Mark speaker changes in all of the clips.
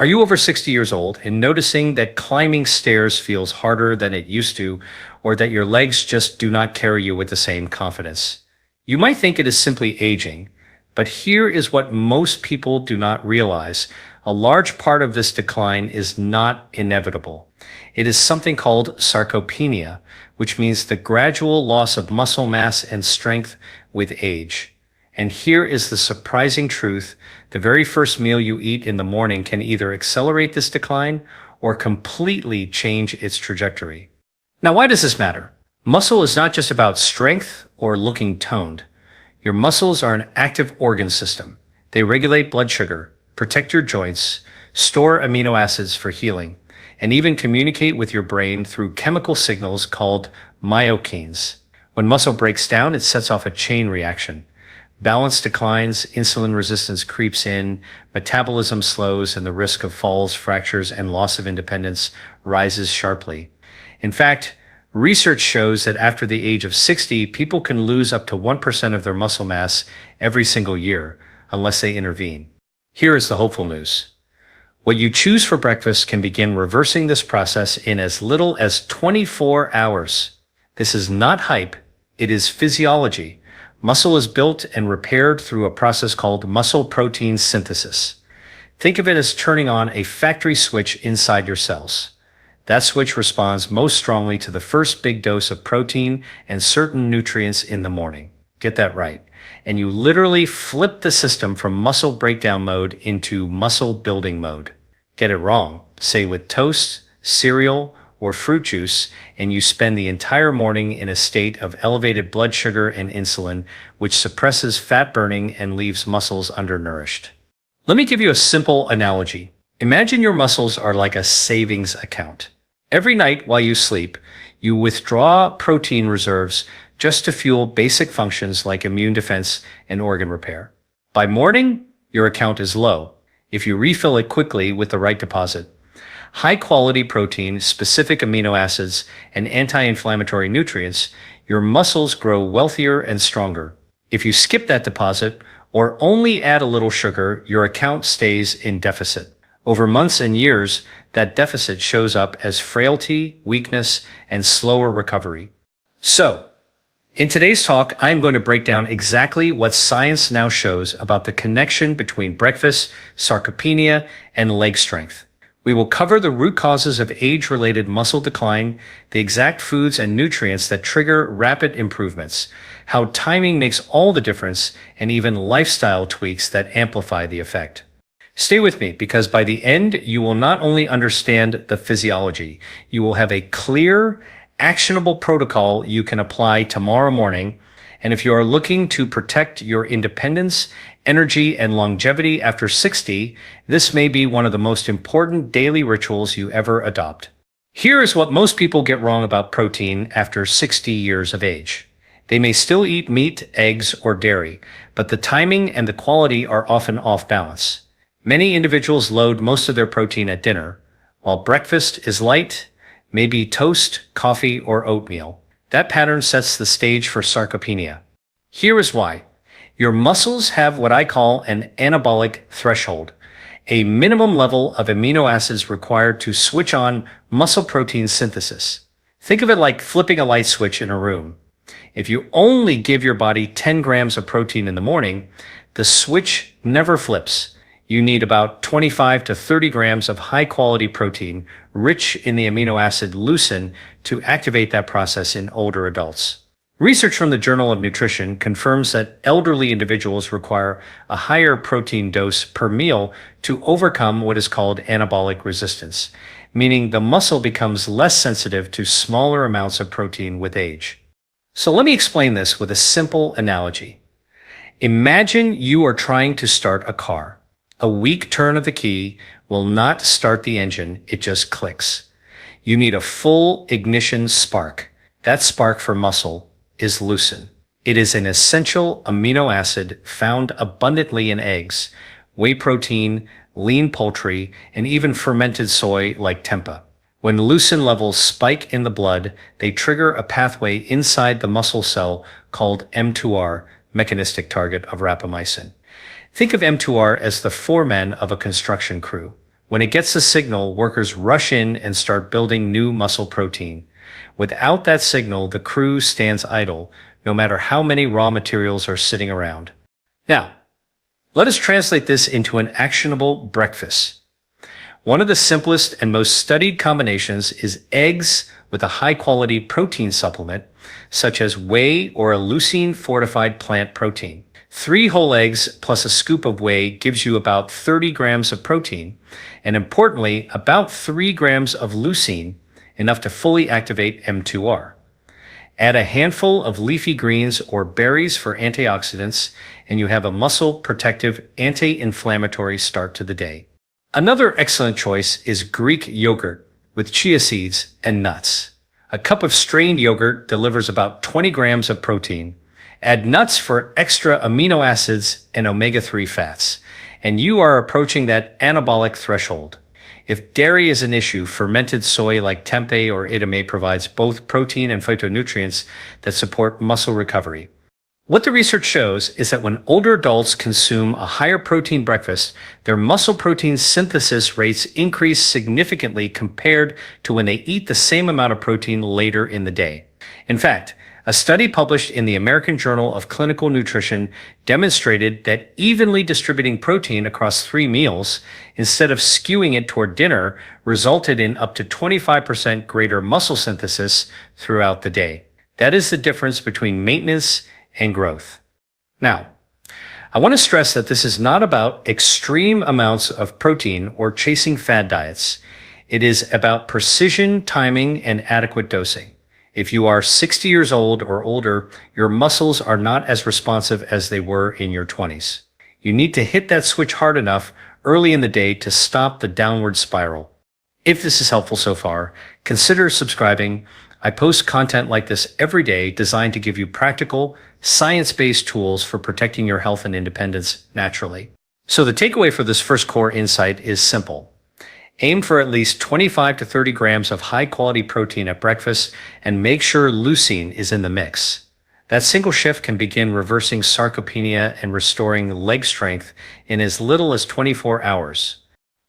Speaker 1: Are you over 60 years old and noticing that climbing stairs feels harder than it used to, or that your legs just do not carry you with the same confidence? You might think it is simply aging, but here is what most people do not realize. A large part of this decline is not inevitable. It is something called sarcopenia, which means the gradual loss of muscle mass and strength with age. And here is the surprising truth. The very first meal you eat in the morning can either accelerate this decline or completely change its trajectory. Now, why does this matter? Muscle is not just about strength or looking toned. Your muscles are an active organ system. They regulate blood sugar, protect your joints, store amino acids for healing, and even communicate with your brain through chemical signals called myokines. When muscle breaks down, it sets off a chain reaction. Balance declines, insulin resistance creeps in, metabolism slows, and the risk of falls, fractures, and loss of independence rises sharply. In fact, research shows that after the age of 60, people can lose up to 1% of their muscle mass every single year, unless they intervene. Here is the hopeful news. What you choose for breakfast can begin reversing this process in as little as 24 hours. This is not hype, it is physiology. Muscle is built and repaired through a process called muscle protein synthesis. Think of it as turning on a factory switch inside your cells. That switch responds most strongly to the first big dose of protein and certain nutrients in the morning. Get that right. And you literally flip the system from muscle breakdown mode into muscle building mode. Get it wrong, say with toast, cereal, or fruit juice, and you spend the entire morning in a state of elevated blood sugar and insulin, which suppresses fat burning and leaves muscles undernourished. Let me give you a simple analogy. Imagine your muscles are like a savings account. Every night while you sleep, you withdraw protein reserves just to fuel basic functions like immune defense and organ repair. By morning, your account is low. If you refill it quickly with the right deposit, high-quality protein, specific amino acids, and anti-inflammatory nutrients, your muscles grow wealthier and stronger. If you skip that deposit or only add a little sugar, your account stays in deficit. Over months and years, that deficit shows up as frailty, weakness, and slower recovery. So, in today's talk, I'm going to break down exactly what science now shows about the connection between breakfast, sarcopenia, and leg strength. We will cover the root causes of age-related muscle decline, the exact foods and nutrients that trigger rapid improvements, how timing makes all the difference, and even lifestyle tweaks that amplify the effect. Stay with me, because by the end, you will not only understand the physiology, you will have a clear, actionable protocol you can apply tomorrow morning. And if you are looking to protect your independence, energy, and longevity after 60, this may be one of the most important daily rituals you ever adopt. Here is what most people get wrong about protein after 60 years of age. They may still eat meat, eggs, or dairy, but the timing and the quality are often off balance. Many individuals load most of their protein at dinner, while breakfast is light, maybe toast, coffee, or oatmeal. That pattern sets the stage for sarcopenia. Here is why. Your muscles have what I call an anabolic threshold, a minimum level of amino acids required to switch on muscle protein synthesis. Think of it like flipping a light switch in a room. If you only give your body 10 grams of protein in the morning, the switch never flips. You need about 25 to 30 grams of high-quality protein, rich in the amino acid leucine, to activate that process in older adults. Research from the Journal of Nutrition confirms that elderly individuals require a higher protein dose per meal to overcome what is called anabolic resistance, meaning the muscle becomes less sensitive to smaller amounts of protein with age. So let me explain this with a simple analogy. Imagine you are trying to start a car. A weak turn of the key will not start the engine, it just clicks. You need a full ignition spark. That spark for muscle is leucine. It is an essential amino acid found abundantly in eggs, whey protein, lean poultry, and even fermented soy like tempeh. When leucine levels spike in the blood, they trigger a pathway inside the muscle cell called M2R, mechanistic target of rapamycin. Think of M2R as the foreman of a construction crew. When it gets the signal, workers rush in and start building new muscle protein. Without that signal, the crew stands idle, no matter how many raw materials are sitting around. Now, let us translate this into an actionable breakfast. One of the simplest and most studied combinations is eggs with a high-quality protein supplement, such as whey or a leucine-fortified plant protein. 3 whole eggs plus a scoop of whey gives you about 30 grams of protein, and importantly, about 3 grams of leucine, enough to fully activate M2R. Add a handful of leafy greens or berries for antioxidants, and you have a muscle protective anti-inflammatory start to the day. Another excellent choice is Greek yogurt with chia seeds and nuts. A cup of strained yogurt delivers about 20 grams of protein. Add nuts for extra amino acids and omega-3 fats, and you are approaching that anabolic threshold. If dairy is an issue, fermented soy like tempeh or edamame provides both protein and phytonutrients that support muscle recovery. What the research shows is that when older adults consume a higher protein breakfast, their muscle protein synthesis rates increase significantly compared to when they eat the same amount of protein later in the day. In fact, a study published in the American Journal of Clinical Nutrition demonstrated that evenly distributing protein across 3 meals, instead of skewing it toward dinner, resulted in up to 25% greater muscle synthesis throughout the day. That is the difference between maintenance and growth. Now, I want to stress that this is not about extreme amounts of protein or chasing fad diets. It is about precision, timing, and adequate dosing. If you are 60 years old or older, your muscles are not as responsive as they were in your 20s. You need to hit that switch hard enough early in the day to stop the downward spiral. If this is helpful so far, consider subscribing. I post content like this every day designed to give you practical, science-based tools for protecting your health and independence naturally. So the takeaway for this first core insight is simple. Aim for at least 25 to 30 grams of high-quality protein at breakfast and make sure leucine is in the mix. That single shift can begin reversing sarcopenia and restoring leg strength in as little as 24 hours.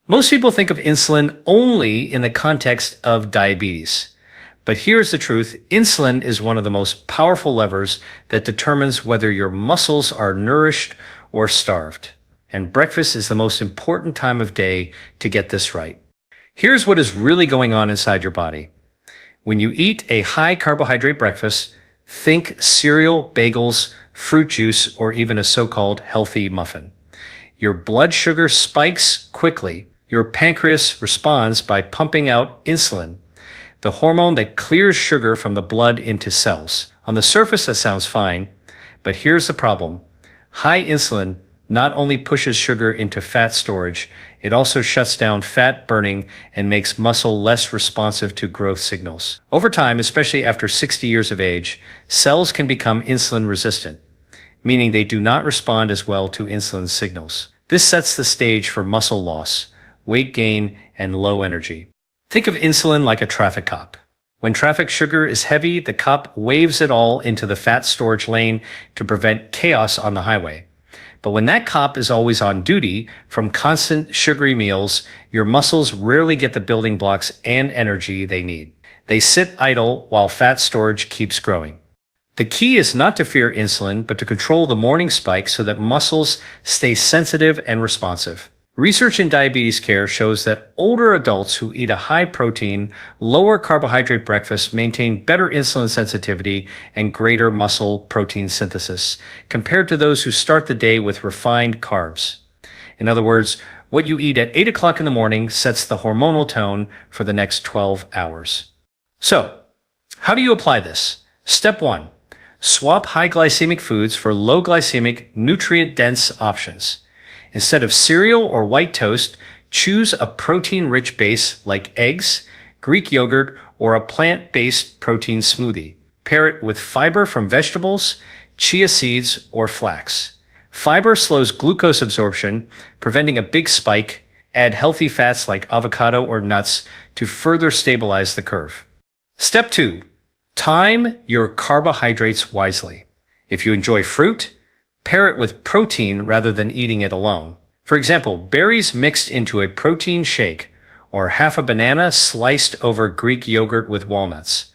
Speaker 1: Most people think of insulin only in the context of diabetes. But here's the truth, insulin is one of the most powerful levers that determines whether your muscles are nourished or starved. And breakfast is the most important time of day to get this right. Here's what is really going on inside your body. When you eat a high carbohydrate breakfast, think cereal, bagels, fruit juice, or even a so-called healthy muffin. Your blood sugar spikes quickly. Your pancreas responds by pumping out insulin, the hormone that clears sugar from the blood into cells. On the surface, that sounds fine, but here's the problem. High insulin not only pushes sugar into fat storage, it also shuts down fat burning and makes muscle less responsive to growth signals. Over time, especially after 60 years of age, cells can become insulin resistant, meaning they do not respond as well to insulin signals. This sets the stage for muscle loss, weight gain, and low energy. Think of insulin like a traffic cop. When traffic sugar is heavy, the cop waves it all into the fat storage lane to prevent chaos on the highway. But when that cop is always on duty from constant sugary meals, your muscles rarely get the building blocks and energy they need. They sit idle while fat storage keeps growing. The key is not to fear insulin, but to control the morning spike so that muscles stay sensitive and responsive. Research in diabetes care shows that older adults who eat a high-protein, lower carbohydrate breakfast maintain better insulin sensitivity and greater muscle protein synthesis compared to those who start the day with refined carbs. In other words, what you eat at 8 o'clock in the morning sets the hormonal tone for the next 12 hours. So, how do you apply this? Step 1. Swap high glycemic foods for low glycemic, nutrient-dense options. Instead of cereal or white toast, choose a protein-rich base like eggs, Greek yogurt, or a plant-based protein smoothie. Pair it with fiber from vegetables, chia seeds, or flax. Fiber slows glucose absorption, preventing a big spike. Add healthy fats like avocado or nuts to further stabilize the curve. Step 2. Time your carbohydrates wisely. If you enjoy fruit, pair it with protein rather than eating it alone. For example, berries mixed into a protein shake, or half a banana sliced over Greek yogurt with walnuts.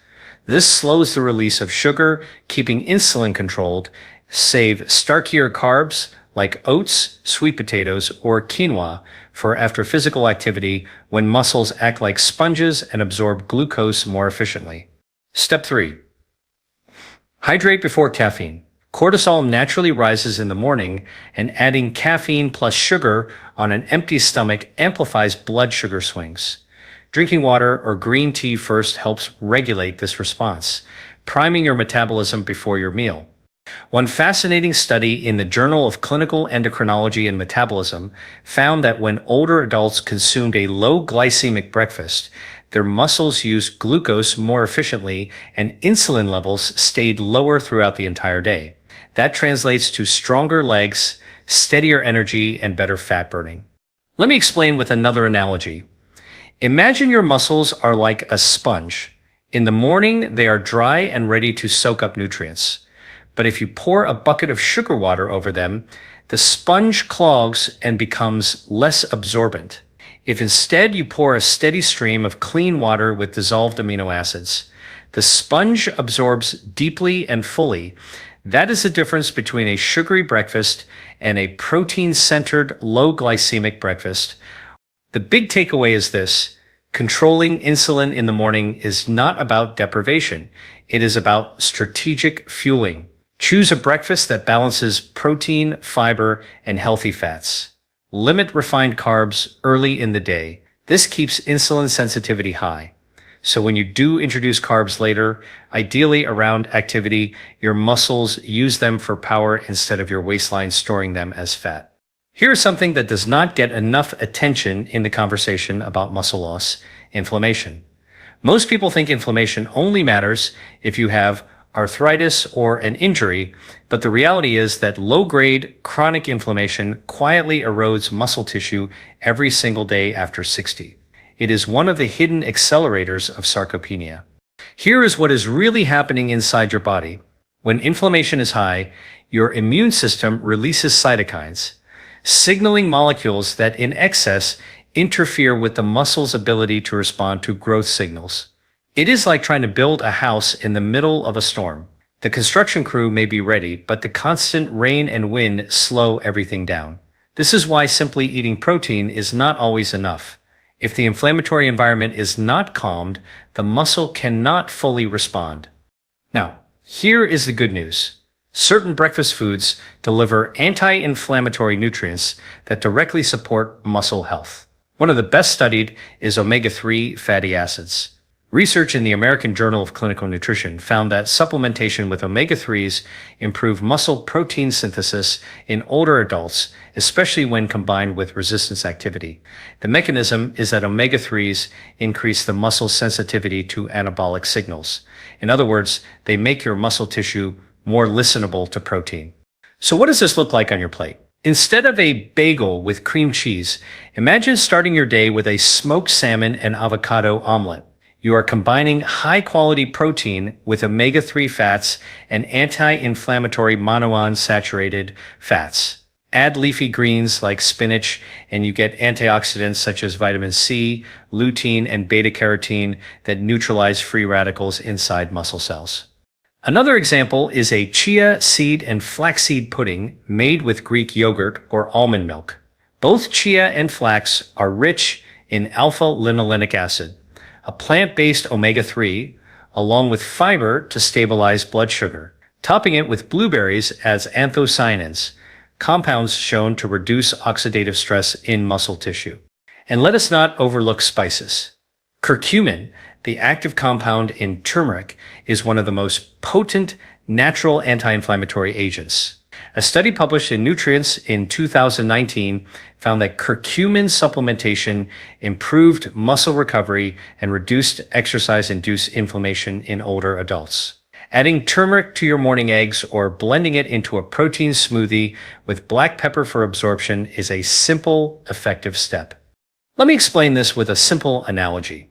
Speaker 1: This slows the release of sugar, keeping insulin controlled, save starkier carbs like oats, sweet potatoes, or quinoa for after physical activity when muscles act like sponges and absorb glucose more efficiently. Step 3. Hydrate before caffeine. Cortisol naturally rises in the morning, and adding caffeine plus sugar on an empty stomach amplifies blood sugar swings. Drinking water or green tea first helps regulate this response, priming your metabolism before your meal. One fascinating study in the Journal of Clinical Endocrinology and Metabolism found that when older adults consumed a low glycemic breakfast, their muscles used glucose more efficiently and insulin levels stayed lower throughout the entire day. That translates to stronger legs, steadier energy, and better fat burning. Let me explain with another analogy. Imagine your muscles are like a sponge. In the morning, they are dry and ready to soak up nutrients. But if you pour a bucket of sugar water over them, the sponge clogs and becomes less absorbent. If instead you pour a steady stream of clean water with dissolved amino acids, the sponge absorbs deeply and fully. That is the difference between a sugary breakfast and a protein-centered, low-glycemic breakfast. The big takeaway is this: controlling insulin in the morning is not about deprivation. It is about strategic fueling. Choose a breakfast that balances protein, fiber, and healthy fats. Limit refined carbs early in the day. This keeps insulin sensitivity high. So when you do introduce carbs later, ideally around activity, your muscles use them for power instead of your waistline storing them as fat. Here's something that does not get enough attention in the conversation about muscle loss: inflammation. Most people think inflammation only matters if you have arthritis or an injury, but the reality is that low-grade chronic inflammation quietly erodes muscle tissue every single day after 60. It is one of the hidden accelerators of sarcopenia. Here is what is really happening inside your body. When inflammation is high, your immune system releases cytokines, signaling molecules that in excess interfere with the muscle's ability to respond to growth signals. It is like trying to build a house in the middle of a storm. The construction crew may be ready, but the constant rain and wind slow everything down. This is why simply eating protein is not always enough. If the inflammatory environment is not calmed, the muscle cannot fully respond. Now, here is the good news. Certain breakfast foods deliver anti-inflammatory nutrients that directly support muscle health. One of the best studied is omega-3 fatty acids. Research in the American Journal of Clinical Nutrition found that supplementation with omega-3s improved muscle protein synthesis in older adults, especially when combined with resistance activity. The mechanism is that omega-3s increase the muscle sensitivity to anabolic signals. In other words, they make your muscle tissue more listenable to protein. So what does this look like on your plate? Instead of a bagel with cream cheese, imagine starting your day with a smoked salmon and avocado omelet. You are combining high-quality protein with omega-3 fats and anti-inflammatory monounsaturated fats. Add leafy greens like spinach, and you get antioxidants such as vitamin C, lutein, and beta-carotene that neutralize free radicals inside muscle cells. Another example is a chia seed and flaxseed pudding made with Greek yogurt or almond milk. Both chia and flax are rich in alpha-linolenic acid, a plant-based omega-3, along with fiber to stabilize blood sugar. Topping it with blueberries adds anthocyanins, compounds shown to reduce oxidative stress in muscle tissue. And let us not overlook spices. Curcumin, the active compound in turmeric, is one of the most potent natural anti-inflammatory agents. A study published in Nutrients in 2019 found that curcumin supplementation improved muscle recovery and reduced exercise-induced inflammation in older adults. Adding turmeric to your morning eggs or blending it into a protein smoothie with black pepper for absorption is a simple, effective step. Let me explain this with a simple analogy.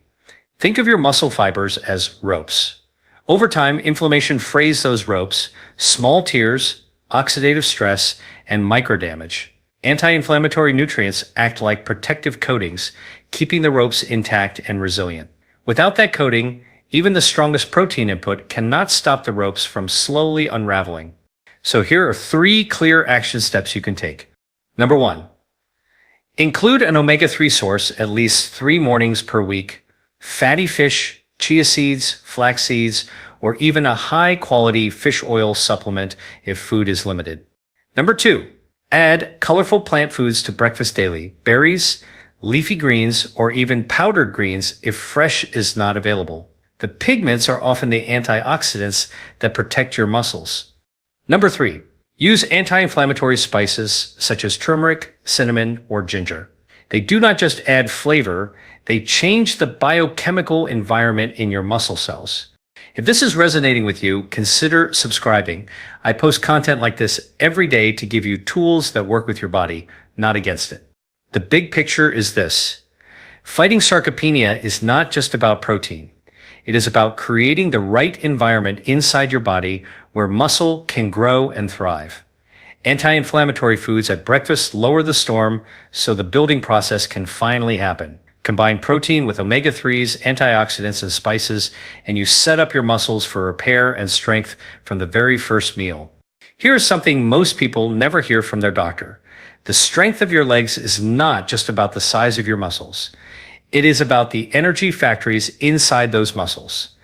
Speaker 1: Think of your muscle fibers as ropes. Over time, inflammation frays those ropes, small tears, oxidative stress, and microdamage. Anti-inflammatory nutrients act like protective coatings, keeping the ropes intact and resilient. Without that coating, even the strongest protein input cannot stop the ropes from slowly unraveling. So here are 3 clear action steps you can take. Number 1, include an omega-3 source at least 3 mornings per week. Fatty fish, chia seeds, flax seeds, or even a high-quality fish oil supplement if food is limited. Number 2, add colorful plant foods to breakfast daily. Berries, leafy greens, or even powdered greens if fresh is not available. The pigments are often the antioxidants that protect your muscles. Number 3, use anti-inflammatory spices such as turmeric, cinnamon, or ginger. They do not just add flavor, they change the biochemical environment in your muscle cells. If this is resonating with you, consider subscribing. I post content like this every day to give you tools that work with your body, not against it. The big picture is this. Fighting sarcopenia is not just about protein. It is about creating the right environment inside your body where muscle can grow and thrive. Anti-inflammatory foods at breakfast lower the storm so the building process can finally happen. Combine protein with omega-3s, antioxidants, and spices, and you set up your muscles for repair and strength from the very first meal. Here is something most people never hear from their doctor. The strength of your legs is not just about the size of your muscles. It is about the energy factories inside those muscles.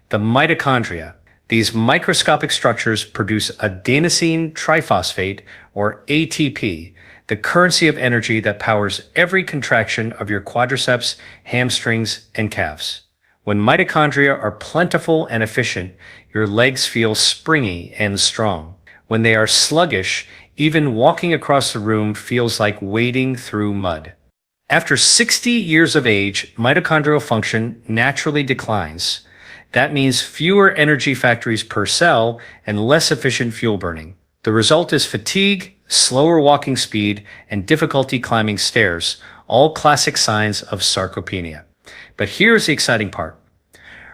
Speaker 1: The mitochondria. These microscopic structures produce adenosine triphosphate, or ATP, the currency of energy that powers every contraction of your quadriceps, hamstrings, and calves. When mitochondria are plentiful and efficient, your legs feel springy and strong. When they are sluggish, even walking across the room feels like wading through mud. After 60 years of age, mitochondrial function naturally declines. That means fewer energy factories per cell and less efficient fuel burning. The result is fatigue, slower walking speed, and difficulty climbing stairs, all classic signs of sarcopenia. But here's the exciting part.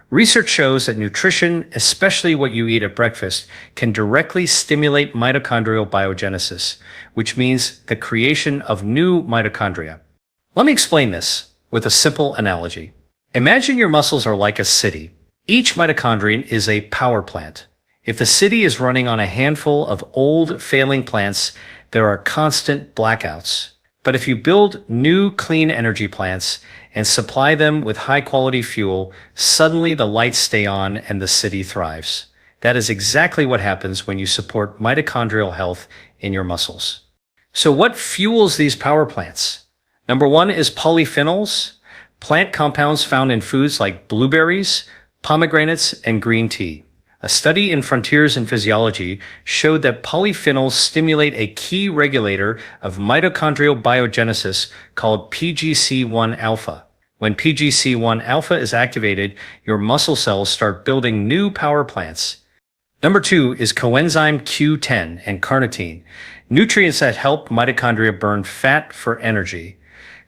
Speaker 1: Research shows that nutrition, especially what you eat at breakfast, can directly stimulate mitochondrial biogenesis, which means the creation of new mitochondria. Let me explain this with a simple analogy. Imagine your muscles are like a city. Each mitochondrion is a power plant. If the city is running on a handful of old, failing plants, there are constant blackouts. But if you build new, clean energy plants and supply them with high-quality fuel, suddenly the lights stay on and the city thrives. That is exactly what happens when you support mitochondrial health in your muscles. So what fuels these power plants? Number 1 is polyphenols, plant compounds found in foods like blueberries, pomegranates, and green tea. A study in Frontiers in Physiology showed that polyphenols stimulate a key regulator of mitochondrial biogenesis called PGC1 alpha. When PGC1 alpha is activated, your muscle cells start building new power plants. Number 2 is coenzyme Q10 and carnitine, nutrients that help mitochondria burn fat for energy.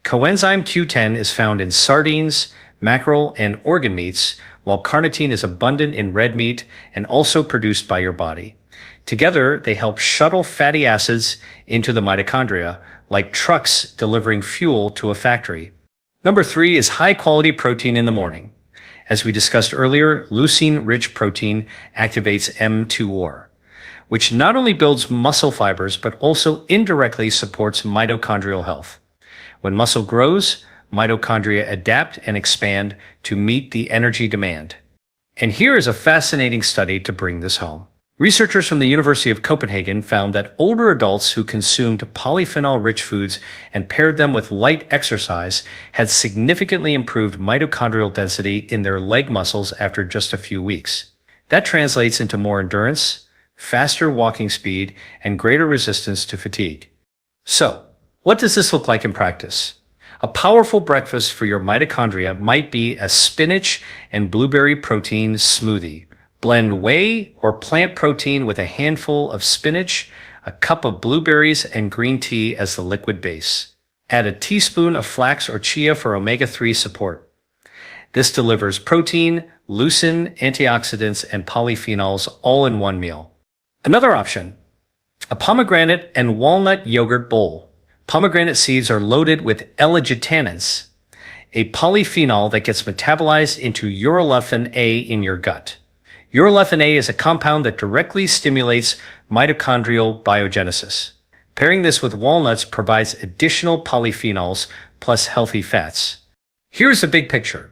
Speaker 1: Coenzyme Q10 is found in sardines, mackerel, and organ meats, while carnitine is abundant in red meat and also produced by your body. Together, they help shuttle fatty acids into the mitochondria, like trucks delivering fuel to a factory. Number 3 is high-quality protein in the morning. As we discussed earlier, leucine-rich protein activates mTOR, which not only builds muscle fibers but also indirectly supports mitochondrial health. When muscle grows, mitochondria adapt and expand to meet the energy demand. And here is a fascinating study to bring this home. Researchers from the University of Copenhagen found that older adults who consumed polyphenol-rich foods and paired them with light exercise had significantly improved mitochondrial density in their leg muscles after just a few weeks. That translates into more endurance, faster walking speed, and greater resistance to fatigue. So, what does this look like in practice? A powerful breakfast for your mitochondria might be a spinach and blueberry protein smoothie. Blend whey or plant protein with a handful of spinach, a cup of blueberries, and green tea as the liquid base. Add a teaspoon of flax or chia for omega-3 support. This delivers protein, leucine, antioxidants, and polyphenols all in one meal. Another option, a pomegranate and walnut yogurt bowl. Pomegranate seeds are loaded with L-glutamins, a polyphenol that gets metabolized into urolithin A in your gut. Urolithin A is a compound that directly stimulates mitochondrial biogenesis. Pairing this with walnuts provides additional polyphenols plus healthy fats. Here's the big picture.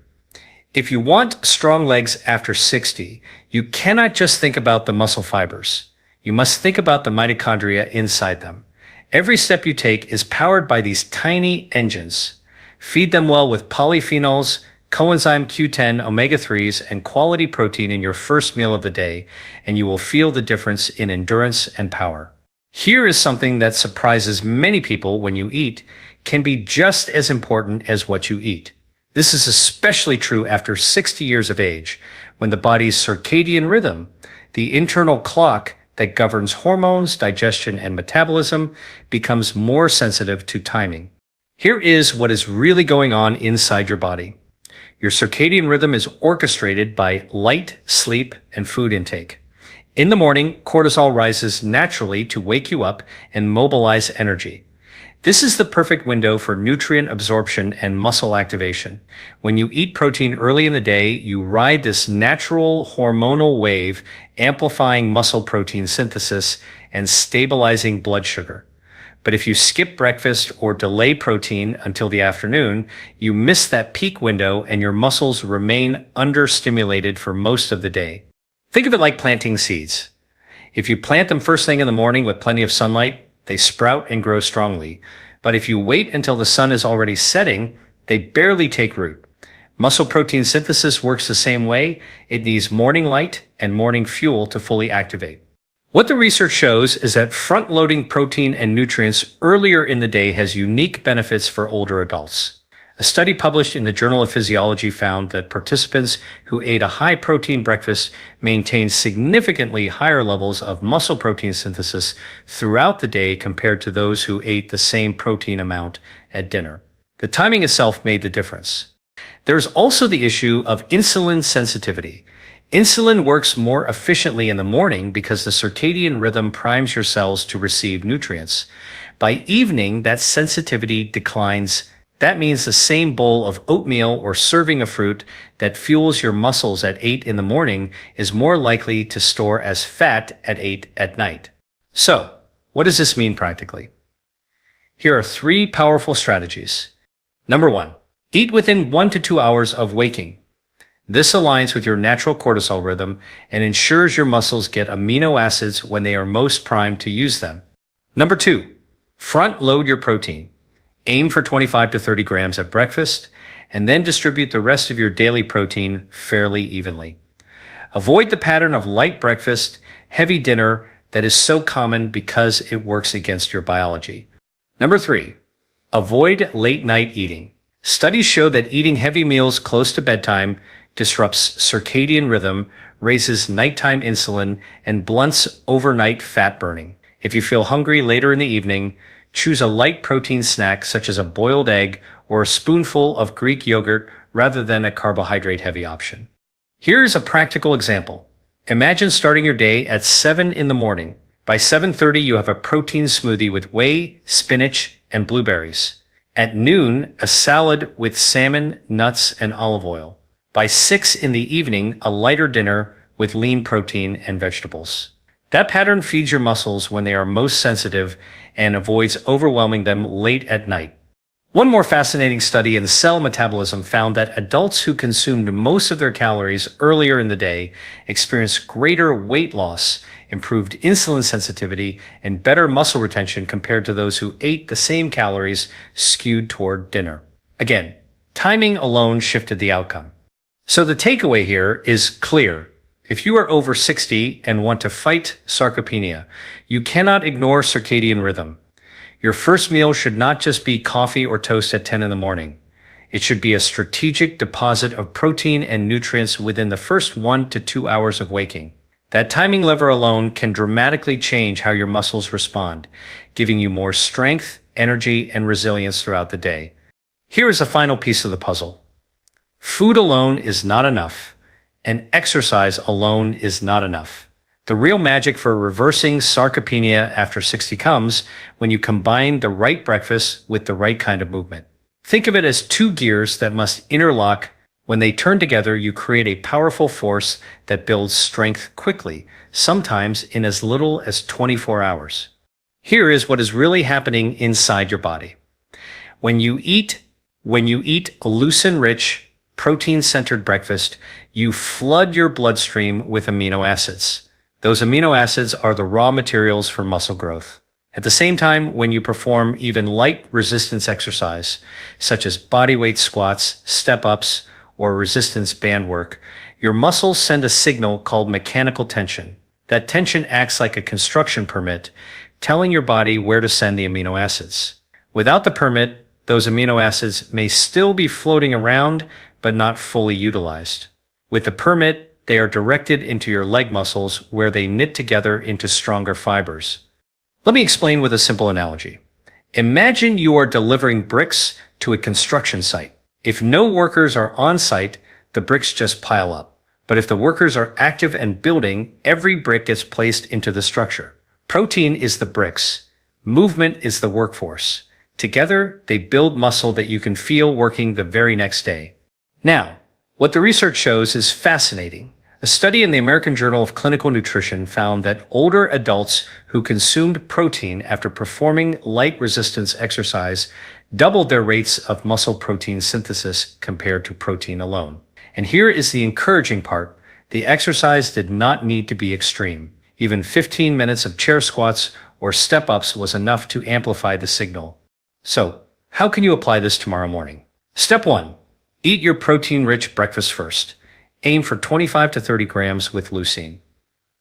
Speaker 1: If you want strong legs after 60, you cannot just think about the muscle fibers. You must think about the mitochondria inside them. Every step you take is powered by these tiny engines. Feed them well with polyphenols, coenzyme Q10, omega-3s, and quality protein in your first meal of the day, and you will feel the difference in endurance and power. Here is something that surprises many people: when you eat can be just as important as what you eat. This is especially true after 60 years of age, when the body's circadian rhythm, the internal clock that governs hormones, digestion, and metabolism, becomes more sensitive to timing. Here is what is really going on inside your body. Your circadian rhythm is orchestrated by light, sleep, and food intake. In the morning, cortisol rises naturally to wake you up and mobilize energy. This is the perfect window for nutrient absorption and muscle activation. When you eat protein early in the day, you ride this natural hormonal wave, amplifying muscle protein synthesis and stabilizing blood sugar. But if you skip breakfast or delay protein until the afternoon, you miss that peak window and your muscles remain understimulated for most of the day. Think of it like planting seeds. If you plant them first thing in the morning with plenty of sunlight, they sprout and grow strongly. But if you wait until the sun is already setting, they barely take root. Muscle protein synthesis works the same way. It needs morning light and morning fuel to fully activate. What the research shows is that front-loading protein and nutrients earlier in the day has unique benefits for older adults. A study published in the Journal of Physiology found that participants who ate a high-protein breakfast maintained significantly higher levels of muscle protein synthesis throughout the day compared to those who ate the same protein amount at dinner. The timing itself made the difference. There's also the issue of insulin sensitivity. Insulin works more efficiently in the morning because the circadian rhythm primes your cells to receive nutrients. By evening, that sensitivity declines. That means the same bowl of oatmeal or serving of fruit that fuels your muscles at 8 in the morning is more likely to store as fat at 8 at night. So, what does this mean practically? Here are 3 powerful strategies. Number 1, eat within 1 to 2 hours of waking. This aligns with your natural cortisol rhythm and ensures your muscles get amino acids when they are most primed to use them. Number 2, front load your protein. Aim for 25 to 30 grams at breakfast, and then distribute the rest of your daily protein fairly evenly. Avoid the pattern of light breakfast, heavy dinner that is so common because it works against your biology. Number 3, avoid late night eating. Studies show that eating heavy meals close to bedtime disrupts circadian rhythm, raises nighttime insulin, and blunts overnight fat burning. If you feel hungry later in the evening, choose a light protein snack such as a boiled egg or a spoonful of Greek yogurt rather than a carbohydrate-heavy option. Here's a practical example. Imagine starting your day at 7 in the morning. By 7:30, you have a protein smoothie with whey, spinach, and blueberries. At noon, a salad with salmon, nuts, and olive oil. By 6 in the evening, a lighter dinner with lean protein and vegetables. That pattern feeds your muscles when they are most sensitive and avoids overwhelming them late at night. One more fascinating study in cell metabolism found that adults who consumed most of their calories earlier in the day experienced greater weight loss, improved insulin sensitivity, and better muscle retention compared to those who ate the same calories skewed toward dinner. Again, timing alone shifted the outcome. So the takeaway here is clear. If you are over 60 and want to fight sarcopenia, you cannot ignore circadian rhythm. Your first meal should not just be coffee or toast at 10 in the morning. It should be a strategic deposit of protein and nutrients within the first 1 to 2 hours of waking. That timing lever alone can dramatically change how your muscles respond, giving you more strength, energy, and resilience throughout the day. Here is the final piece of the puzzle. Food alone is not enough, and exercise alone is not enough. The real magic for reversing sarcopenia after 60 comes when you combine the right breakfast with the right kind of movement. Think of it as two gears that must interlock. When they turn together, you create a powerful force that builds strength quickly, sometimes in as little as 24 hours. Here is what is really happening inside your body. When you eat a lucine-rich, protein-centered breakfast, you flood your bloodstream with amino acids. Those amino acids are the raw materials for muscle growth. At the same time, when you perform even light resistance exercise, such as bodyweight squats, step-ups, or resistance band work, your muscles send a signal called mechanical tension. That tension acts like a construction permit, telling your body where to send the amino acids. Without the permit, those amino acids may still be floating around, but not fully utilized. With the permit, they are directed into your leg muscles where they knit together into stronger fibers. Let me explain with a simple analogy. Imagine you are delivering bricks to a construction site. If no workers are on site, the bricks just pile up. But if the workers are active and building, every brick gets placed into the structure. Protein is the bricks. Movement is the workforce. Together, they build muscle that you can feel working the very next day. Now, what the research shows is fascinating. A study in the American Journal of Clinical Nutrition found that older adults who consumed protein after performing light resistance exercise doubled their rates of muscle protein synthesis compared to protein alone. And here is the encouraging part. The exercise did not need to be extreme. Even 15 minutes of chair squats or step-ups was enough to amplify the signal. So, how can you apply this tomorrow morning? Step 1. Eat your protein-rich breakfast first. Aim for 25 to 30 grams with leucine.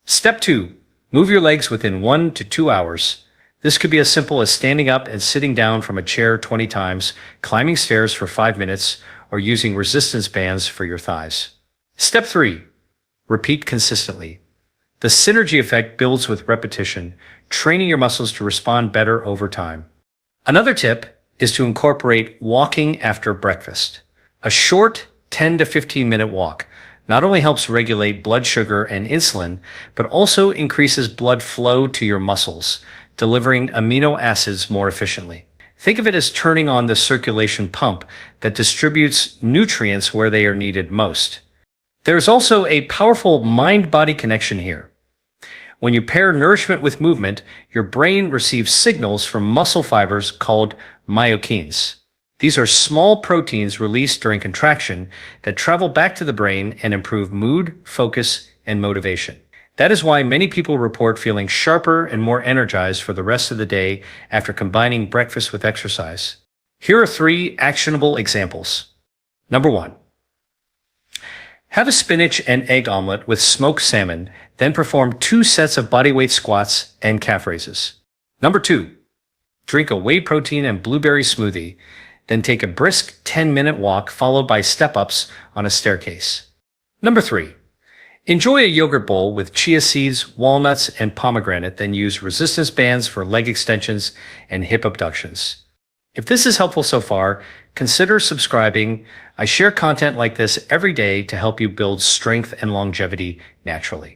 Speaker 1: Step 2. Move your legs within 1 to 2 hours. This could be as simple as standing up and sitting down from a chair 20 times, climbing stairs for 5 minutes, or using resistance bands for your thighs. Step 3. Repeat consistently. The synergy effect builds with repetition, training your muscles to respond better over time. Another tip is to incorporate walking after breakfast. A short 10 to 15 minute walk not only helps regulate blood sugar and insulin, but also increases blood flow to your muscles, delivering amino acids more efficiently. Think of it as turning on the circulation pump that distributes nutrients where they are needed most. There's also a powerful mind-body connection here. When you pair nourishment with movement, your brain receives signals from muscle fibers called myokines. These are small proteins released during contraction that travel back to the brain and improve mood, focus, and motivation. That is why many people report feeling sharper and more energized for the rest of the day after combining breakfast with exercise. Here are 3 actionable examples. Number 1. Have a spinach and egg omelet with smoked salmon, then perform 2 sets of bodyweight squats and calf raises. Number 2. Drink a whey protein and blueberry smoothie, then take a brisk 10-minute walk followed by step-ups on a staircase. Number 3. Enjoy a yogurt bowl with chia seeds, walnuts, and pomegranate, then use resistance bands for leg extensions and hip abductions. If this is helpful so far, consider subscribing. I share content like this every day to help you build strength and longevity naturally.